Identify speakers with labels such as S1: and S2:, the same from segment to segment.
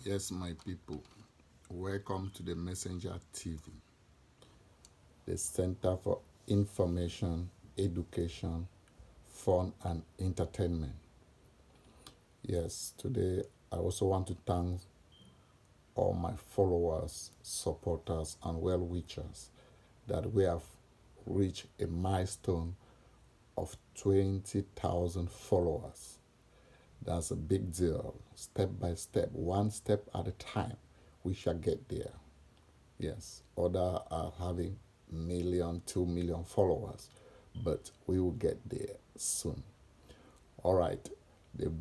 S1: Yes, my people, welcome to the Messenger TV, the Center for Information, Education, Fun, and Entertainment. Yes, today I also want to thank all my followers, supporters, and well wishers that we have reached a milestone of 20,000 followers. That's a big deal. Step by step, one step at a time, we shall get there. Yes, other are having million, 2 million followers, but we will get there soon. All right, the,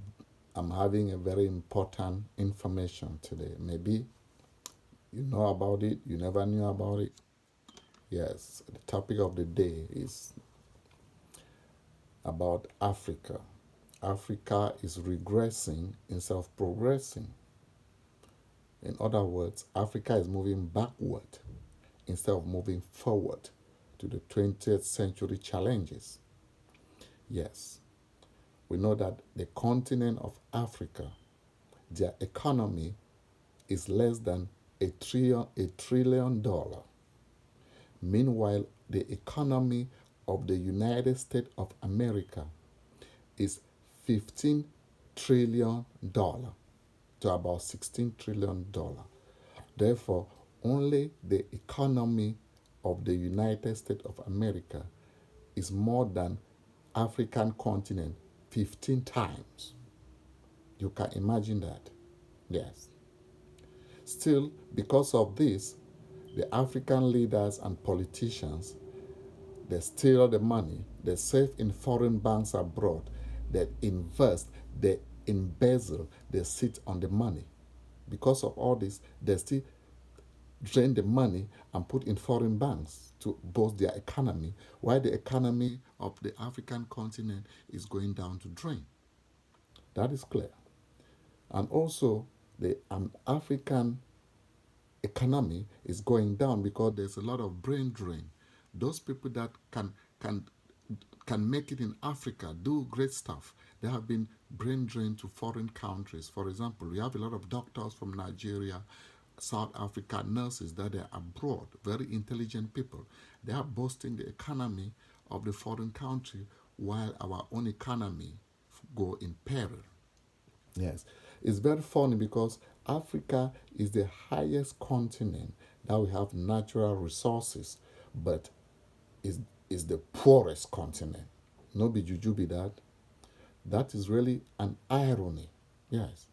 S1: I'm having a very important information today. Maybe you know about it, you never knew about it. Yes, the topic of the day is about Africa. Africa is regressing instead of progressing. In other words, Africa is moving backward instead of moving forward to the 20th century challenges. Yes, we know that the continent of Africa, their economy is less than a trillion dollar. Meanwhile, the economy of the United States of America is $15 trillion to about $16 trillion. Therefore, only the economy of the United States of America is more than African continent 15 times. You can imagine that. Yes. Still, because of this, the African leaders and politicians, they steal the money, they save in foreign banks abroad, they invest, they embezzle, they sit on the money. Because of all this, they still drain the money and put in foreign banks to boost their economy, while the economy of the African continent is going down to drain. That is clear. And also, the African economy is going down because there's a lot of brain drain. Those people that can can make it in Africa, do great stuff. They have been brain drained to foreign countries. For example, we have a lot of doctors from Nigeria, South Africa, nurses that are abroad, very intelligent people. They are boosting the economy of the foreign country while our own economy go in peril. Yes, it's very funny because Africa is the highest continent that we have natural resources, but is the poorest continent. No be juju be that. That is really an irony. Yes.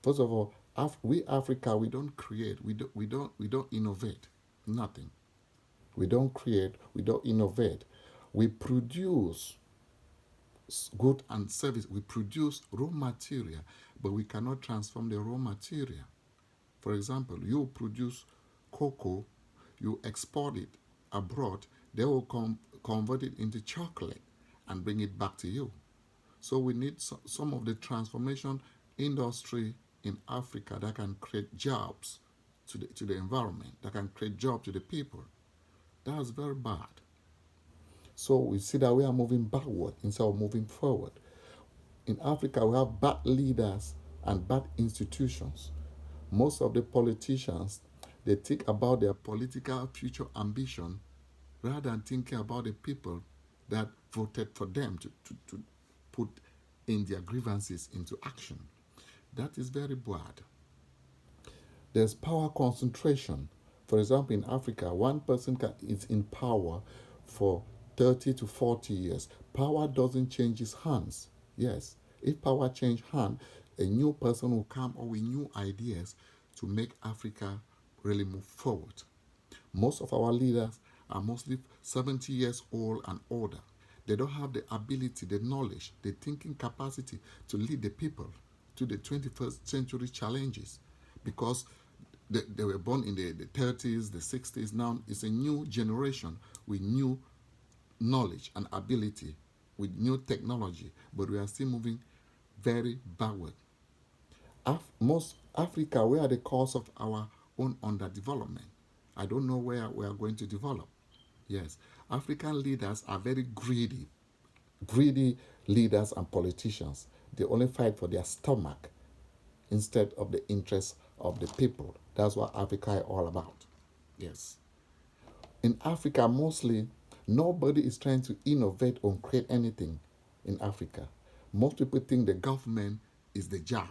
S1: First of all, we Africa we don't create, we don't innovate. Nothing. We don't create, we don't innovate. We produce good and service. We produce raw material, but we cannot transform the raw material. For example, you produce cocoa, you export it abroad, they will convert it into chocolate and bring it back to you. So we need some of the transformation industry in Africa that can create jobs to the environment, that can create jobs to the people. That's very bad. So we see that we are moving backward instead of moving forward. In Africa, we have bad leaders and bad institutions. Most of the politicians, they think about their political future ambition rather than thinking about the people that voted for them to put in their grievances into action. That is very bad. There's power concentration. For example, in Africa, one person is in power for 30 to 40 years. Power doesn't change its hands. Yes, if power change hand, a new person will come up with new ideas to make Africa really move forward. Most of our leaders are mostly 70 years old and older. They don't have the ability, the knowledge, the thinking capacity to lead the people to the 21st century challenges because they were born in the 30s, the 60s. Now it's a new generation with new knowledge and ability, with new technology, but we are still moving very backward. Most Africa, we are the cause of our own underdevelopment. I don't know where we are going to develop. Yes, African leaders are very greedy leaders and politicians. They only fight for their stomach. instead of the interests of the people. That's what Africa is all about. Yes. In Africa, mostly, nobody is trying to innovate or create anything in Africa. Most people think the government is the job.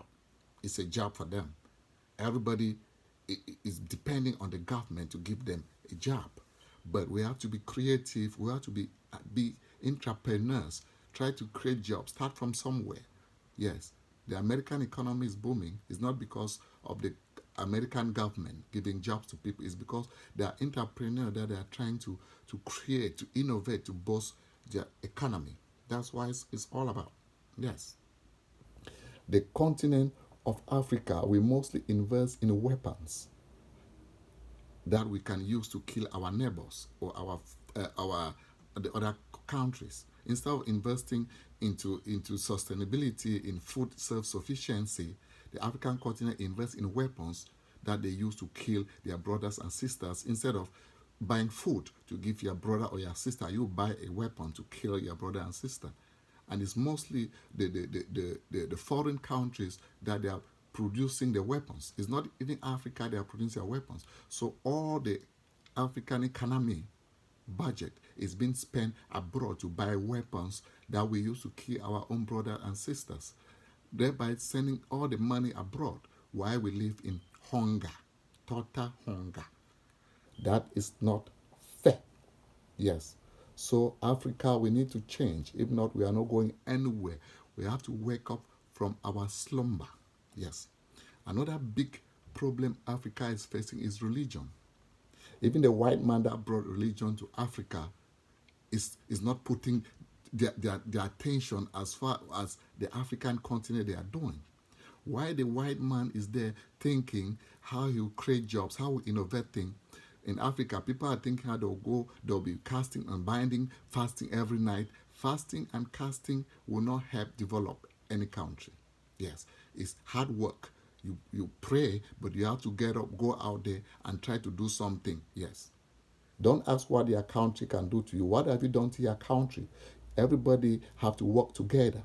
S1: It's a job for them. Everybody is depending on the government to give them a job. But we have to be creative. We have to be entrepreneurs. Try to create jobs. Start from somewhere. Yes, the American economy is booming. It's not because of the American government giving jobs to people. It's because there are entrepreneurs that they are trying to create, to innovate, to boost their economy. That's why it's all about. Yes. The continent of Africa, we mostly invest in weapons that we can use to kill our neighbors or our the other countries. Instead of investing into sustainability in food self-sufficiency, the African continent invests in weapons that they use to kill their brothers and sisters. Instead of buying food to give your brother or your sister, you buy a weapon to kill your brother and sister. And it's mostly the foreign countries that they are producing the weapons. It's not even Africa they are producing their weapons. So all the African economy budget is being spent abroad to buy weapons that we use to kill our own brothers and sisters, thereby sending all the money abroad while we live in hunger, total hunger. That is not fair. Yes. So, Africa, we need to change. If not, we are not going anywhere. We have to wake up from our slumber. Yes. Another big problem Africa is facing is religion. Even the white man that brought religion to Africa is not putting their attention as far as the African continent they are doing. Why the white man is there thinking how he'll create jobs, how he'll innovate things. In Africa, people are thinking how they'll be casting and binding, fasting every night. Fasting and casting will not help develop any country. Yes, it's hard work. You pray, but you have to get up, go out there and try to do something. Yes. Don't ask what your country can do to you. What have you done to your country? Everybody have to work together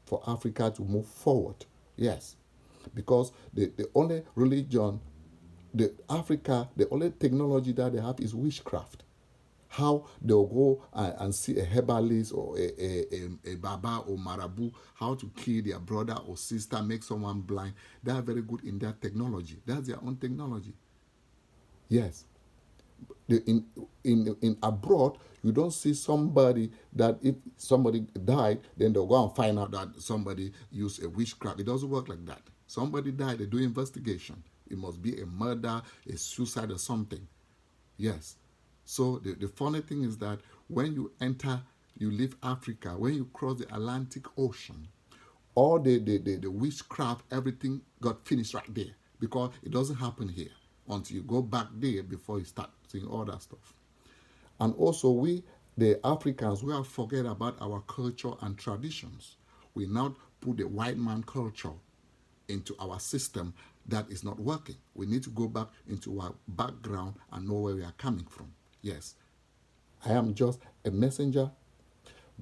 S1: for Africa to move forward. Yes. Because the only religion, the Africa, the only technology that they have is witchcraft. How they'll go and see a herbalist or a baba or marabu, how to kill their brother or sister, make someone blind. They are very good in that technology. That's their own technology. Yes. In abroad, you don't see somebody that if somebody died, then they'll go and find out that somebody used a witchcraft. It doesn't work like that. Somebody died, they do investigation. It must be a murder, a suicide, or something. Yes. So the funny thing is that when you leave Africa, when you cross the Atlantic Ocean, all the witchcraft, everything got finished right there because it doesn't happen here until you go back there before you start seeing all that stuff. And also we, the Africans, we have forget about our culture and traditions. We now put the white man culture into our system that is not working. We need to go back into our background and know where we are coming from. Yes, I am just a messenger.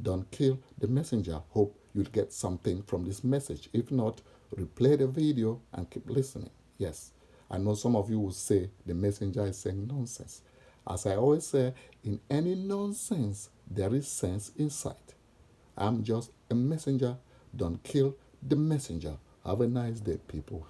S1: Don't kill the messenger. Hope you'll get something from this message. If not, replay the video and keep listening. Yes, I know some of you will say the messenger is saying nonsense. As I always say, in any nonsense, there is sense inside. I'm just a messenger. Don't kill the messenger. Have a nice day, people.